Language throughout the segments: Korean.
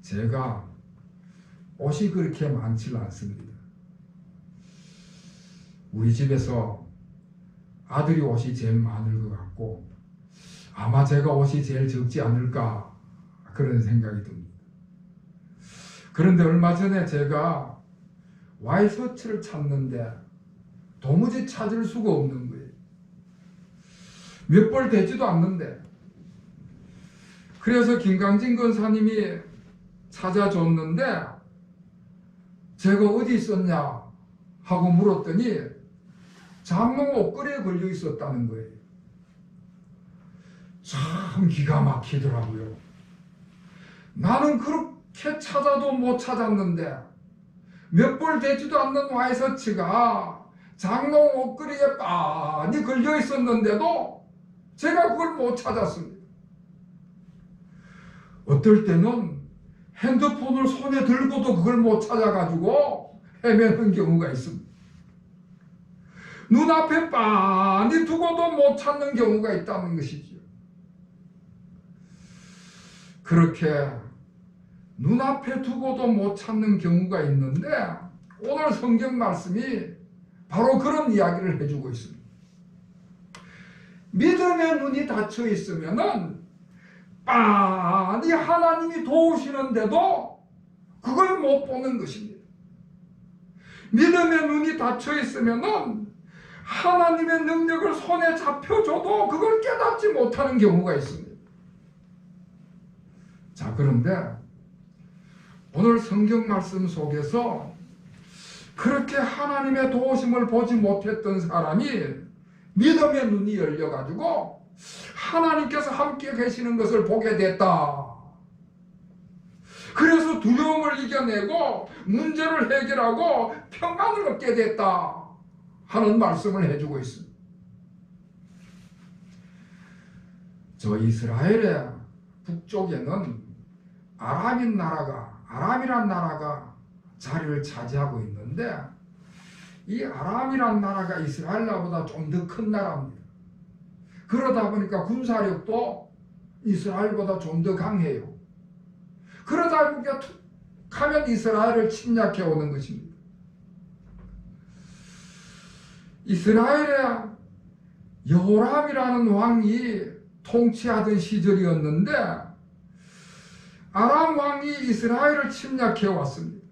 제가 옷이 그렇게 많지 않습니다. 우리 집에서 아들이 옷이 제일 많을 것 같고 아마 제가 옷이 제일 적지 않을까 그런 생각이 듭니다. 그런데 얼마 전에 제가 와이셔츠를 찾는데 도무지 찾을 수가 없는 거예요. 몇 벌 되지도 않는데. 그래서 김강진 권사님이 찾아줬는데 제가 어디 있었냐 하고 물었더니 장롱 옷걸이에 걸려 있었다는 거예요. 참 기가 막히더라고요. 나는 그렇게 찾아도 못 찾았는데 몇 벌 되지도 않는 와이셔츠가 장롱 옷걸이에 빤히 걸려 있었는데도 제가 그걸 못 찾았습니다. 어떨 때는 핸드폰을 손에 들고도 그걸 못 찾아가지고 헤매는 경우가 있습니다. 눈앞에 빤히 두고도 못 찾는 경우가 있다는 것이죠. 그렇게 눈앞에 두고도 못 찾는 경우가 있는데 오늘 성경 말씀이 바로 그런 이야기를 해주고 있습니다. 믿음의 눈이 닫혀 있으면은 빤히 하나님이 도우시는데도 그걸 못 보는 것입니다. 믿음의 눈이 닫혀 있으면은 하나님의 능력을 손에 잡혀줘도 그걸 깨닫지 못하는 경우가 있습니다. 자, 그런데 오늘 성경 말씀 속에서 그렇게 하나님의 도우심을 보지 못했던 사람이 믿음의 눈이 열려가지고 하나님께서 함께 계시는 것을 보게 됐다. 그래서 두려움을 이겨내고 문제를 해결하고 평안을 얻게 됐다 하는 말씀을 해주고 있습니다. 저 이스라엘의 북쪽에는 아람이란 나라가 자리를 차지하고 있는데 이 아람이란 나라가 이스라엘 나라보다 좀 더 큰 나라입니다. 그러다 보니까 군사력도 이스라엘보다 좀 더 강해요. 그러다 보니까 툭하면 이스라엘을 침략해 오는 것입니다. 이스라엘의 여호람이라는 왕이 통치하던 시절이었는데 아람 왕이 이스라엘을 침략해 왔습니다.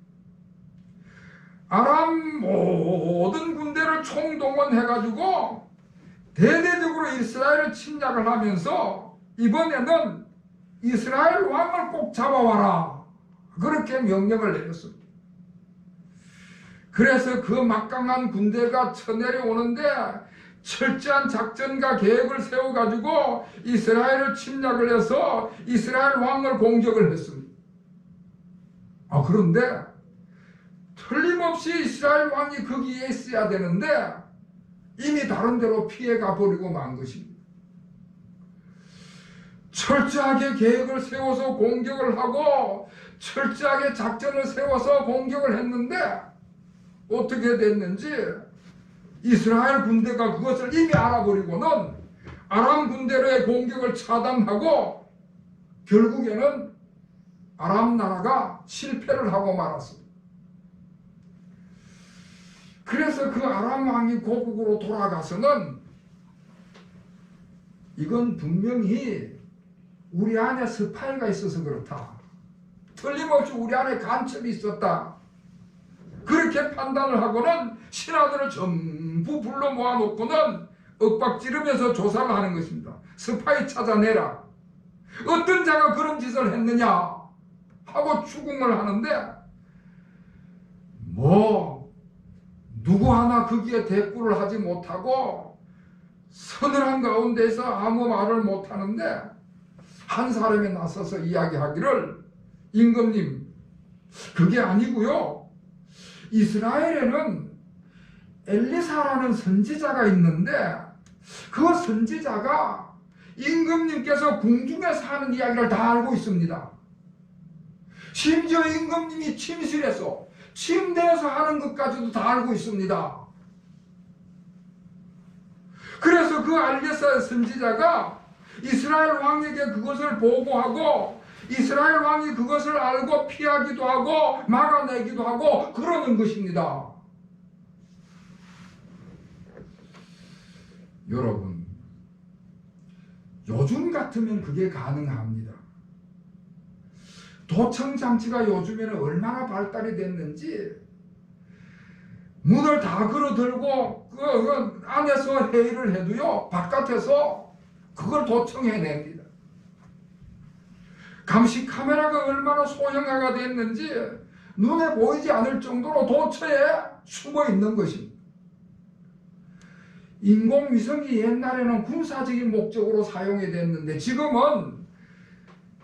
아람 모든 군대를 총동원해가지고 대대적으로 이스라엘을 침략을 하면서 이번에는 이스라엘 왕을 꼭 잡아와라 그렇게 명령을 내렸습니다. 그래서 그 막강한 군대가 쳐내려오는데 철저한 작전과 계획을 세워가지고 이스라엘을 침략을 해서 이스라엘 왕을 공격을 했습니다. 그런데 틀림없이 이스라엘 왕이 거기에 있어야 되는데 이미 다른 데로 피해가 버리고 만 것입니다. 철저하게 계획을 세워서 공격을 하고 철저하게 작전을 세워서 공격을 했는데 어떻게 됐는지 이스라엘 군대가 그것을 이미 알아버리고는 아람 군대의 공격을 차단하고 결국에는 아람 나라가 실패를 하고 말았습니다. 그래서 그 아람 왕이 고국으로 돌아가서는 이건 분명히 우리 안에 스파이가 있어서 그렇다. 틀림없이 우리 안에 간첩이 있었다. 그렇게 판단을 하고는 신하들을 전부 불러 모아놓고는 윽박지르면서 조사를 하는 것입니다. 스파이 찾아내라. 어떤 자가 그런 짓을 했느냐 하고 추궁을 하는데 누구 하나 거기에 대꾸를 하지 못하고 서늘한 가운데서 아무 말을 못하는데 한 사람이 나서서 이야기하기를 임금님 그게 아니고요. 이스라엘에는 엘리사라는 선지자가 있는데 그 선지자가 임금님께서 궁중에서 하는 이야기를 다 알고 있습니다. 심지어 임금님이 침실에서 침대에서 하는 것까지도 다 알고 있습니다. 그래서 그 엘리사 선지자가 이스라엘 왕에게 그것을 보고하고 이스라엘 왕이 그것을 알고 피하기도 하고 막아내기도 하고 그러는 것입니다. 여러분, 요즘 같으면 그게 가능합니다. 도청장치가 요즘에는 얼마나 발달이 됐는지 문을 다 걸어들고 그 안에서 회의를 해도요 바깥에서 그걸 도청해냅니다. 감시 카메라가 얼마나 소형화가 됐는지 눈에 보이지 않을 정도로 도처에 숨어 있는 것입니다. 인공위성이 옛날에는 군사적인 목적으로 사용이 됐는데 지금은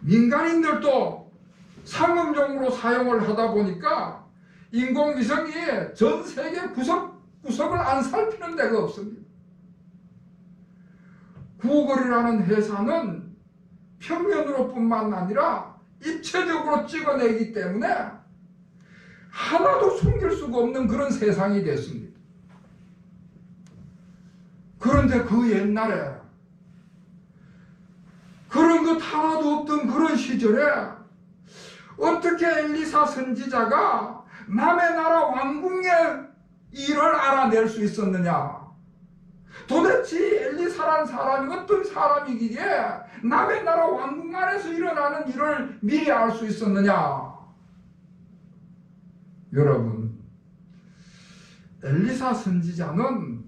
민간인들도 상업용으로 사용을 하다 보니까 인공위성이 전 세계 구석구석을 안 살피는 데가 없습니다. 구글이라는 회사는 평면으로 뿐만 아니라 입체적으로 찍어내기 때문에 하나도 숨길 수가 없는 그런 세상이 됐습니다. 그런데 그 옛날에 그런 것 하나도 없던 그런 시절에 어떻게 엘리사 선지자가 남의 나라 왕궁의 일을 알아낼 수 있었느냐? 도대체 엘리사라는 사람이 어떤 사람이기에 남의 나라 왕궁 안에서 일어나는 일을 미리 알 수 있었느냐? 여러분, 엘리사 선지자는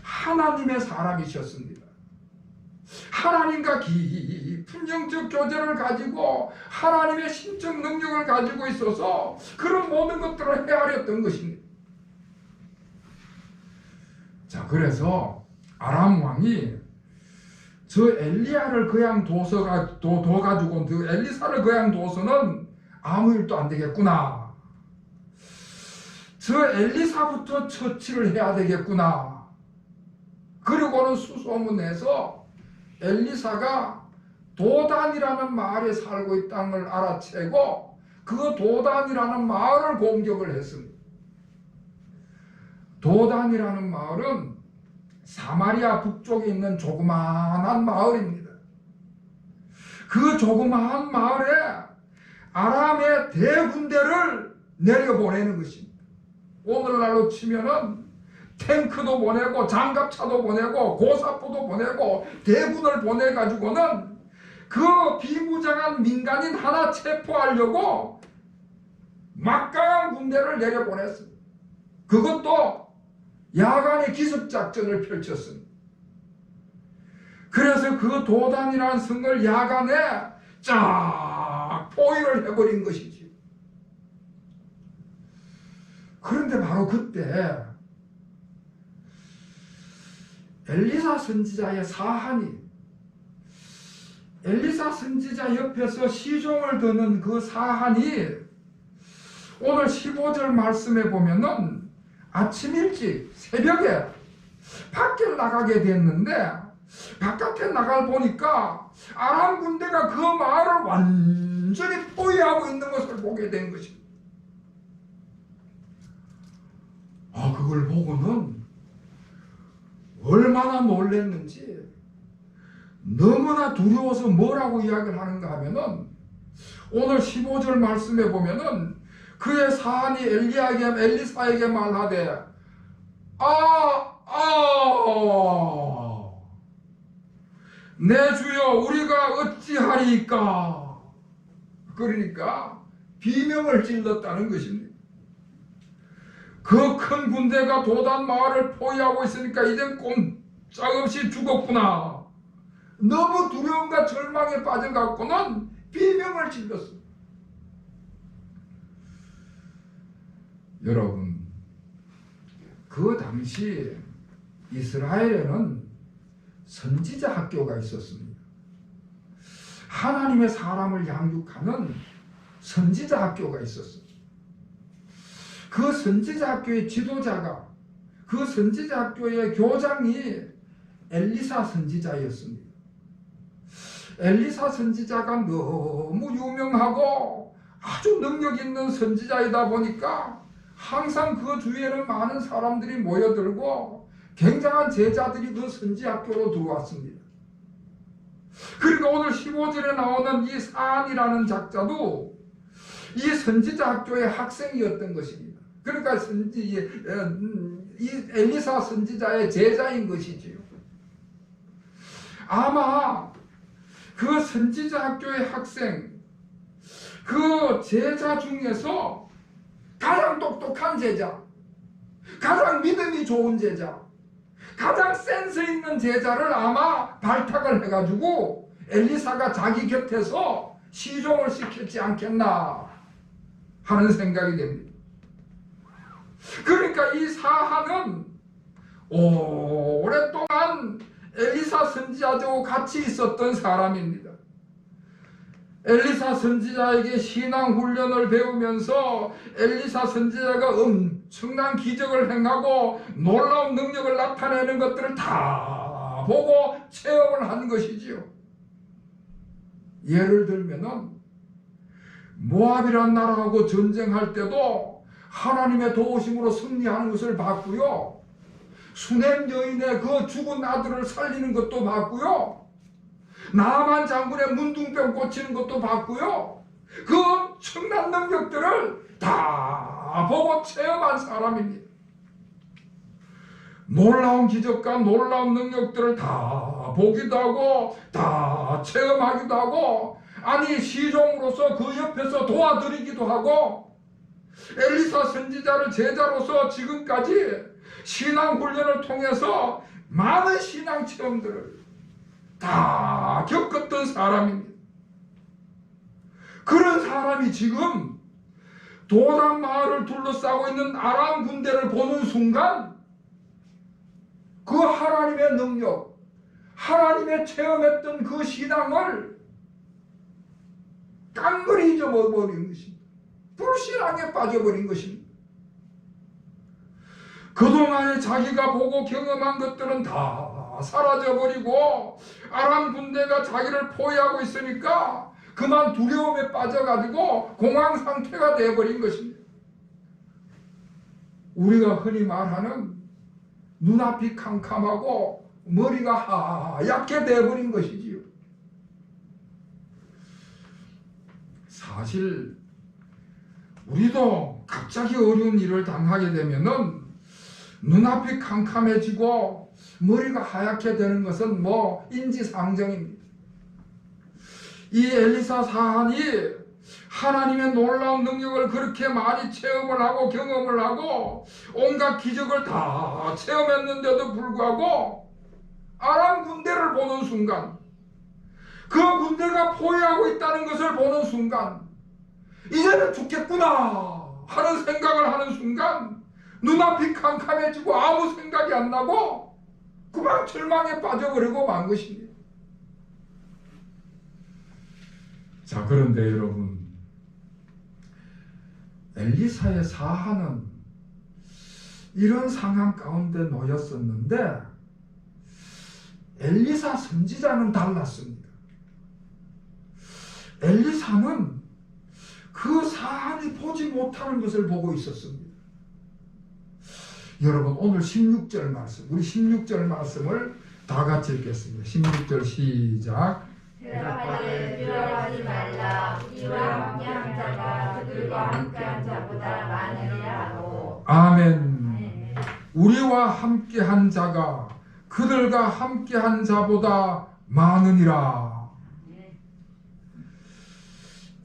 하나님의 사람이셨습니다. 하나님과 깊은 영적 교제를 가지고 하나님의 신적 능력을 가지고 있어서 그런 모든 것들을 헤아렸던 것입니다. 자, 그래서 아람 왕이 저 엘리야를 그냥 둬가지고 그 엘리사를 그냥 둬서는 아무 일도 안 되겠구나. 저 엘리사부터 처치를 해야 되겠구나. 그리고는 수소문해서 엘리사가 도단이라는 마을에 살고 있다는 걸 알아채고 그 도단이라는 마을을 공격을 했습니다. 도단이라는 마을은 사마리아 북쪽에 있는 조그마한 마을입니다. 그 조그마한 마을에 아람의 대군대를 내려보내는 것입니다. 오늘날로 치면은 탱크도 보내고 장갑차도 보내고 고사포도 보내고 대군을 보내가지고는 그 비무장한 민간인 하나 체포하려고 막강한 군대를 내려보냈습니다. 그것도 야간에 기습작전을 펼쳤습니다. 그래서 그 도단이라는 성을 야간에 쫙 포위를 해버린 것이지. 그런데 바로 그때 엘리사 선지자의 사한이 엘리사 선지자 옆에서 시종을 드는 그 사한이 오늘 15절 말씀에 보면은 아침 일찍 새벽에 밖에 나가게 됐는데 바깥에 나가 보니까 아람 군대가 그 마을을 완전히 포위하고 있는 것을 보게 된 것입니다. 그걸 보고는 얼마나 놀랐는지 너무나 두려워서 뭐라고 이야기를 하는가 하면은 오늘 15절 말씀에 보면은 그의 사한이 엘리사에게 말하되 내 주여 우리가 어찌하리이까. 그러니까 비명을 질렀다는 것입니다. 그 큰 군대가 도단 마을을 포위하고 있으니까 이젠 꼼짝없이 죽었구나. 너무 두려움과 절망에 빠져갖고는 비명을 질렀습니다. 여러분, 그 당시 이스라엘에는 선지자 학교가 있었습니다. 하나님의 사람을 양육하는 선지자 학교가 있었습니다. 그 선지자 학교의 지도자가, 그 선지자 학교의 교장이 엘리사 선지자였습니다. 엘리사 선지자가 너무 유명하고 아주 능력 있는 선지자이다 보니까 항상 그 주위에는 많은 사람들이 모여들고 굉장한 제자들이 그 선지 학교로 들어왔습니다. 그러니까 오늘 15절에 나오는 이 사한이라는 작자도 이 선지자 학교의 학생이었던 것입니다. 그러니까 이 엘리사 선지자의 제자인 것이지요. 아마 그 선지자 학교의 학생, 그 제자 중에서 가장 똑똑한 제자, 가장 믿음이 좋은 제자, 가장 센스 있는 제자를 아마 발탁을 해가지고 엘리사가 자기 곁에서 시종을 시켰지 않겠나 하는 생각이 됩니다. 그러니까 이 사한은 오랫동안 엘리사 선지자하고 같이 있었던 사람입니다. 엘리사 선지자에게 신앙 훈련을 배우면서 엘리사 선지자가 엄청난 기적을 행하고 놀라운 능력을 나타내는 것들을 다 보고 체험을 한 것이지요. 예를 들면은 모압이라는 나라하고 전쟁할 때도 하나님의 도우심으로 승리하는 것을 봤고요. 수넴 여인의 그 죽은 아들을 살리는 것도 봤고요. 나만 장군의 문둥병 고치는 것도 봤고요. 그 엄청난 능력들을 다 보고 체험한 사람입니다. 놀라운 기적과 놀라운 능력들을 다 보기도 하고 다 체험하기도 하고, 아니 시종으로서 그 옆에서 도와드리기도 하고, 엘리사 선지자를 제자로서 지금까지 신앙 훈련을 통해서 많은 신앙 체험들을 다 겪었던 사람입니다. 그런 사람이 지금 도단 마을을 둘러싸고 있는 아람 군대를 보는 순간 그 하나님의 능력, 하나님의 체험했던 그 신앙을 깡그리 잊어버린 것입니다. 불신앙에 빠져버린 것입니다. 그동안에 자기가 보고 경험한 것들은 다 사라져버리고 아람 군대가 자기를 포위하고 있으니까 그만 두려움에 빠져가지고 공황 상태가 되어버린 것입니다. 우리가 흔히 말하는 눈앞이 캄캄하고 머리가 하얗게 되어버린 것이지요. 사실 우리도 갑자기 어려운 일을 당하게 되면은 눈앞이 캄캄해지고 머리가 하얗게 되는 것은 인지상정입니다. 이 엘리사 사한이 하나님의 놀라운 능력을 그렇게 많이 체험을 하고 경험을 하고 온갖 기적을 다 체험했는데도 불구하고 아람 군대를 보는 순간, 그 군대가 포위하고 있다는 것을 보는 순간 이제는 죽겠구나 하는 생각을 하는 순간 눈앞이 캄캄해지고 아무 생각이 안 나고 그만 절망에 빠져버리고 만 것입니다. 자, 그런데 여러분, 엘리사의 사한은 이런 상황 가운데 놓였었는데 엘리사 선지자는 달랐습니다. 엘리사는 그 사한이 보지 못하는 것을 보고 있었습니다. 여러분, 오늘 16절 말씀, 우리 16절 말씀을 다 같이 읽겠습니다. 16절 시작. 대답하되 두려워하지 말라. 우리와 함께한 자가 그들과 함께한 자보다 많으리라 하고. 아멘. 우리와 함께한 자가 그들과 함께한 자보다 많으니라.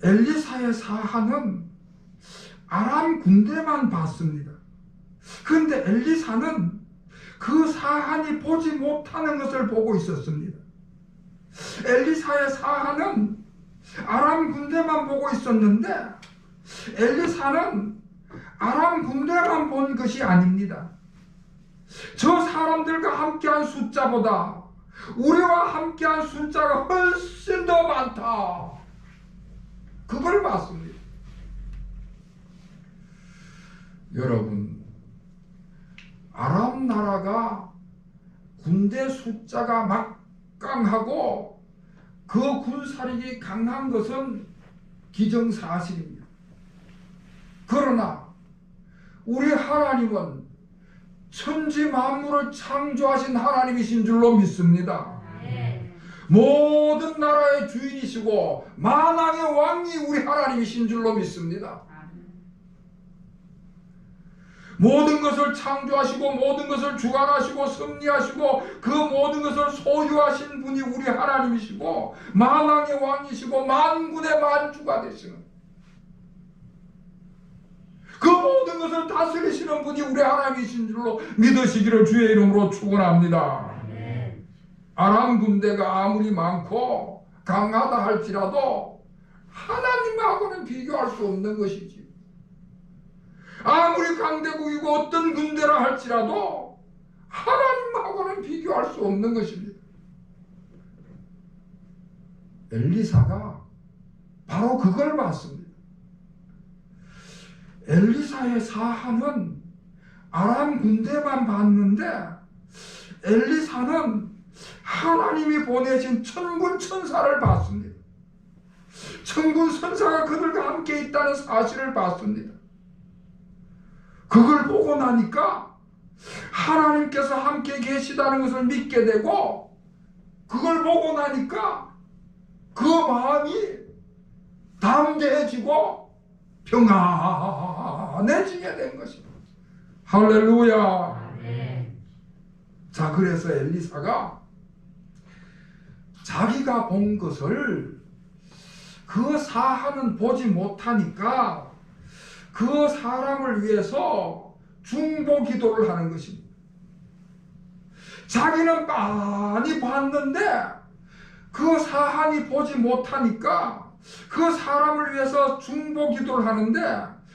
엘리사의 사한은 아람 군대만 봤습니다. 그런데 엘리사는 그 사한이 보지 못하는 것을 보고 있었습니다. 엘리사의 사한은 아람 군대만 보고 있었는데 엘리사는 아람 군대만 본 것이 아닙니다. 저 사람들과 함께한 숫자보다 우리와 함께한 숫자가 훨씬 더 많다, 그걸 봤습니다. 여러분, 아람 나라가 군대 숫자가 막강하고 그 군사력이 강한 것은 기정사실입니다. 그러나 우리 하나님은 천지 만물을 창조하신 하나님이신 줄로 믿습니다. 모든 나라의 주인이시고 만왕의 왕이 우리 하나님이신 줄로 믿습니다. 모든 것을 창조하시고 모든 것을 주관하시고 섭리하시고 그 모든 것을 소유하신 분이 우리 하나님이시고 만왕의 왕이시고 만군의 만주가 되시는 그 모든 것을 다스리시는 분이 우리 하나님이신 줄로 믿으시기를 주의 이름으로 축원합니다. 아람 군대가 아무리 많고 강하다 할지라도 하나님하고는 비교할 수 없는 것이지. 아무리 강대국이고 어떤 군대라 할지라도 하나님하고는 비교할 수 없는 것입니다. 엘리사가 바로 그걸 봤습니다. 엘리사의 사한은 아람 군대만 봤는데 엘리사는 하나님이 보내신 천군 천사를 봤습니다. 천군 천사가 그들과 함께 있다는 사실을 봤습니다. 그걸 보고 나니까 하나님께서 함께 계시다는 것을 믿게 되고 그걸 보고 나니까 그 마음이 담대해지고 평안해지게 된 것입니다. 할렐루야. 자, 그래서 엘리사가 자기가 본 것을 그 사한은 보지 못하니까 그 사람을 위해서 중보 기도를 하는 것입니다. 자기는 많이 봤는데 그 사한이 보지 못하니까 그 사람을 위해서 중보 기도를 하는데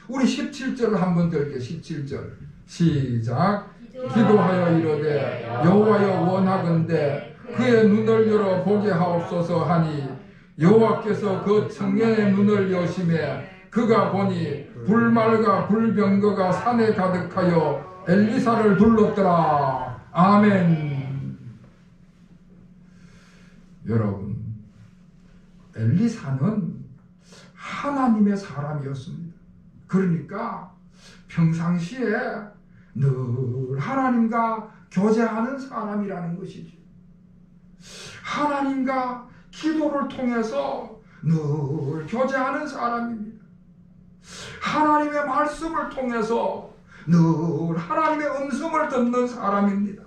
우리 17절을 한번 들게요. 17절 시작. 기도하여 이르되 여호와여 원하건대 그의 눈을 열어 보게 하옵소서 하니 여호와께서 그 청년의 눈을 여심해 그가 보니 불말과 불병거가 산에 가득하여 엘리사를 둘렀더라. 아멘. 여러분, 엘리사는 하나님의 사람이었습니다. 그러니까 평상시에 늘 하나님과 교제하는 사람이라는 것이죠. 하나님과 기도를 통해서 늘 교제하는 사람입니다. 하나님의 말씀을 통해서 늘 하나님의 음성을 듣는 사람입니다.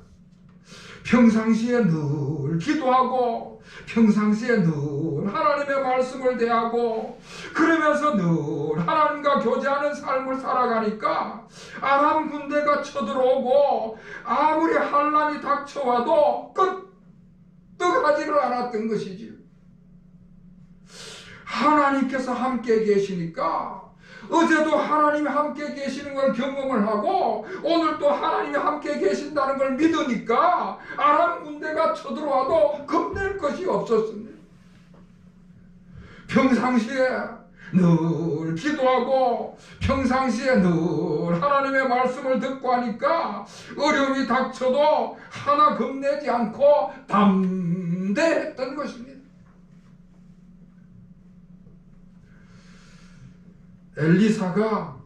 평상시에 늘 기도하고 평상시에 늘 하나님의 말씀을 대하고 그러면서 늘 하나님과 교제하는 삶을 살아가니까 아람 군대가 쳐들어오고 아무리 환난이 닥쳐와도 끄떡하지를 않았던 것이지. 하나님께서 함께 계시니까 어제도 하나님이 함께 계시는 걸 경험을 하고 오늘도 하나님이 함께 계신다는 걸 믿으니까 아람 군대가 쳐들어와도 겁낼 것이 없었습니다. 평상시에 늘 기도하고 평상시에 늘 하나님의 말씀을 듣고 하니까 어려움이 닥쳐도 하나 겁내지 않고 담대했던 것입니다. 엘리사가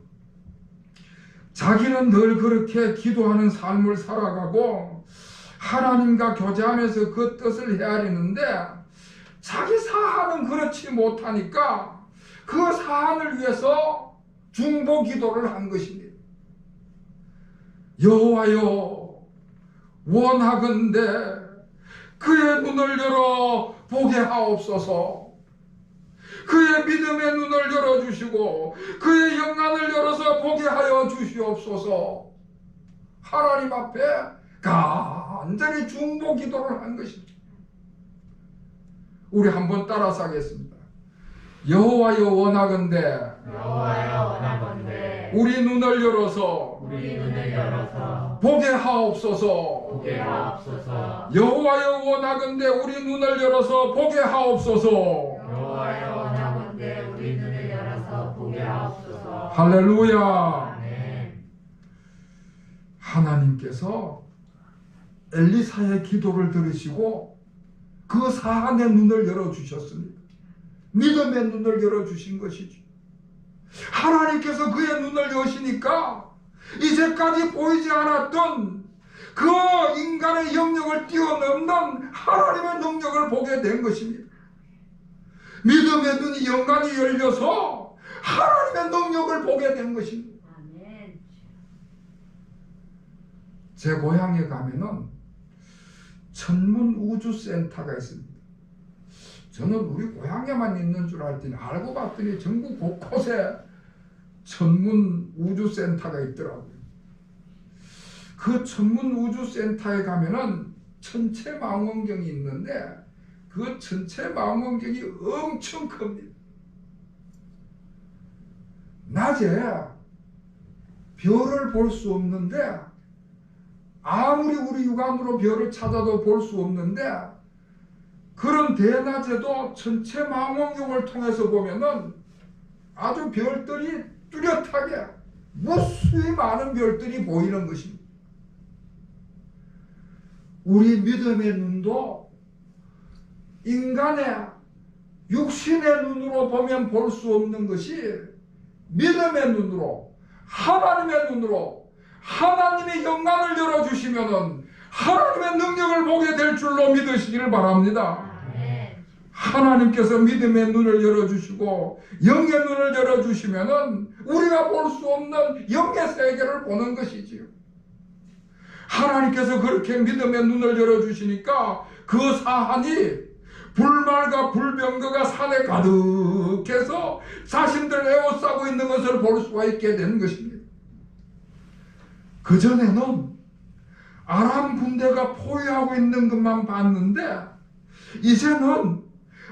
자기는 늘 그렇게 기도하는 삶을 살아가고 하나님과 교제하면서 그 뜻을 헤아리는데 자기 사안은 그렇지 못하니까 그 사안을 위해서 중보 기도를 한 것입니다. 여호와여 원하건대 그의 눈을 열어 보게 하옵소서. 그의 믿음의 눈을 열어주시고 그의 영안을 열어서 보게 하여 주시옵소서. 하나님 앞에 간절히 중보 기도를 한 것입니다. 우리 한번 따라서 하겠습니다. 여호와여 원하건대 우리 눈을 열어서 보게 하옵소서. 여호와여 원하건대 우리 눈을 열어서 보게 하옵소서. 할렐루야. 하나님께서 엘리사의 기도를 들으시고 그 사안의 눈을 열어주셨습니다. 믿음의 눈을 열어주신 것이죠. 하나님께서 그의 눈을 여시니까 이제까지 보이지 않았던 그 인간의 영역을 뛰어넘는 하나님의 능력을 보게 된 것입니다. 믿음의 눈이 영간이 열려서 하나님의 능력을 보게 된 것입니다. 아멘. 제 고향에 가면은 천문 우주센터가 있습니다. 저는 우리 고향에만 있는 줄 알더니 알고 봤더니 전국 곳곳에 천문 우주센터가 있더라고요. 그 천문 우주센터에 가면은 천체 망원경이 있는데 그 천체 망원경이 엄청 큽니다. 낮에 별을 볼 수 없는데 아무리 우리 육안으로 별을 찾아도 볼 수 없는데 그런 대낮에도 천체 망원경을 통해서 보면은 아주 별들이 뚜렷하게 무수히 많은 별들이 보이는 것입니다. 우리 믿음의 눈도 인간의 육신의 눈으로 보면 볼 수 없는 것이 믿음의 눈으로 하나님의 눈으로 하나님의 영광을 열어주시면은 하나님의 능력을 보게 될 줄로 믿으시기를 바랍니다. 하나님께서 믿음의 눈을 열어주시고 영의 눈을 열어주시면은 우리가 볼 수 없는 영의 세계를 보는 것이지요. 하나님께서 그렇게 믿음의 눈을 열어주시니까 그 사한이 불말과 불병거가 산에 가득해서 자신들 에워싸고 있는 것을 볼 수가 있게 된 것입니다. 그전에는 아람 군대가 포위하고 있는 것만 봤는데 이제는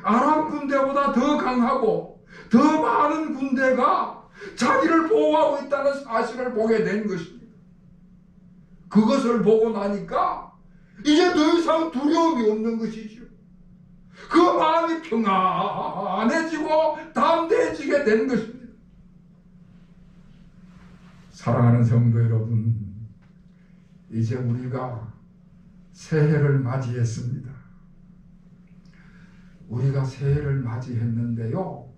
아람 군대보다 더 강하고 더 많은 군대가 자기를 보호하고 있다는 사실을 보게 된 것입니다. 그것을 보고 나니까 이제 더 이상 두려움이 없는 것이죠. 그 마음이 평안해지고 담대해지게 된 것입니다. 사랑하는 성도 여러분, 이제 우리가 새해를 맞이했습니다. 우리가 새해를 맞이했는데요,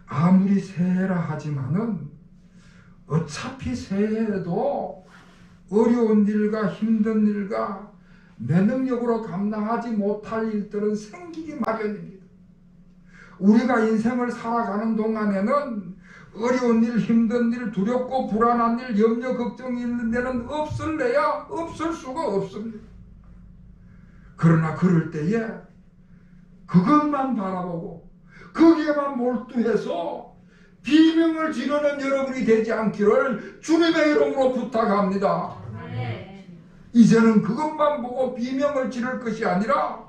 아무리 새해라 하지만은 어차피 새해에도 어려운 일과 힘든 일과 내 능력으로 감당하지 못할 일들은 생기기 마련입니다. 우리가 인생을 살아가는 동안에는 어려운 일, 힘든 일, 두렵고 불안한 일, 염려, 걱정이 있는 데는 없을래야 없을 수가 없습니다. 그러나 그럴 때에 그것만 바라보고 거기에만 몰두해서 비명을 지르는 여러분이 되지 않기를 주님의 이름으로 부탁합니다. 이제는 그것만 보고 비명을 지를 것이 아니라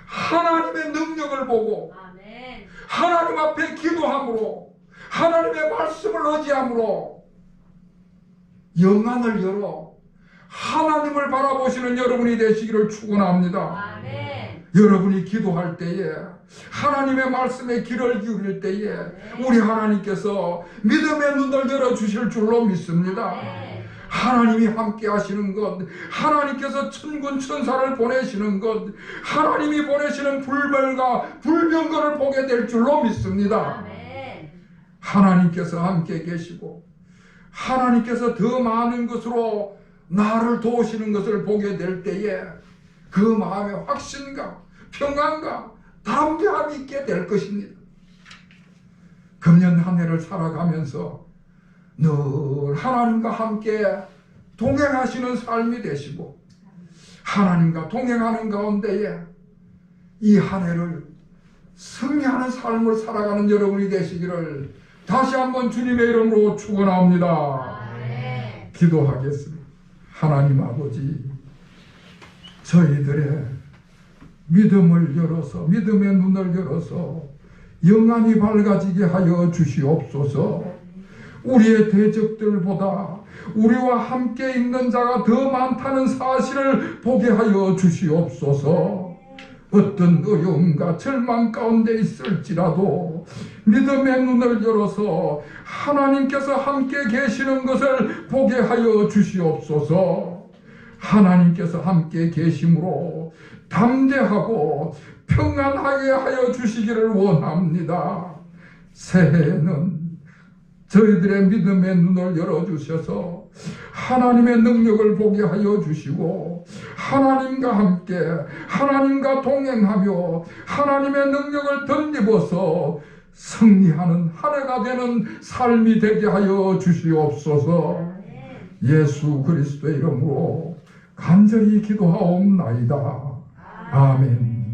하나님의 능력을 보고 하나님 앞에 기도함으로 하나님의 말씀을 의지함으로 영안을 열어 하나님을 바라보시는 여러분이 되시기를 축원합니다. 여러분이 기도할 때에 하나님의 말씀에 귀를 기울일 때에 우리 하나님께서 믿음의 눈을 열어주실 줄로 믿습니다. 하나님이 함께 하시는 것, 하나님께서 천군 천사를 보내시는 것, 하나님이 보내시는 불멸과 불병거를 보게 될 줄로 믿습니다. 하나님께서 함께 계시고 하나님께서 더 많은 것으로 나를 도우시는 것을 보게 될 때에 그 마음의 확신과 평안과 담대함이 있게 될 것입니다. 금년 한 해를 살아가면서 늘 하나님과 함께 동행하시는 삶이 되시고 하나님과 동행하는 가운데에 이 한 해를 승리하는 삶을 살아가는 여러분이 되시기를 다시 한번 주님의 이름으로 축원합니다. 기도하겠습니다. 하나님 아버지, 저희들의 믿음을 열어서 믿음의 눈을 열어서 영안이 밝아지게 하여 주시옵소서. 우리의 대적들보다 우리와 함께 있는 자가 더 많다는 사실을 보게 하여 주시옵소서. 어떤 어려움과 절망 가운데 있을지라도 믿음의 눈을 열어서 하나님께서 함께 계시는 것을 보게 하여 주시옵소서. 하나님께서 함께 계심으로 담대하고 평안하게 하여 주시기를 원합니다. 새해에는 저희들의 믿음의 눈을 열어주셔서 하나님의 능력을 보게 하여 주시고 하나님과 함께 하나님과 동행하며 하나님의 능력을 덧입어서 승리하는 한 해가 되는 삶이 되게 하여 주시옵소서. 예수 그리스도의 이름으로 간절히 기도하옵나이다. 아멘.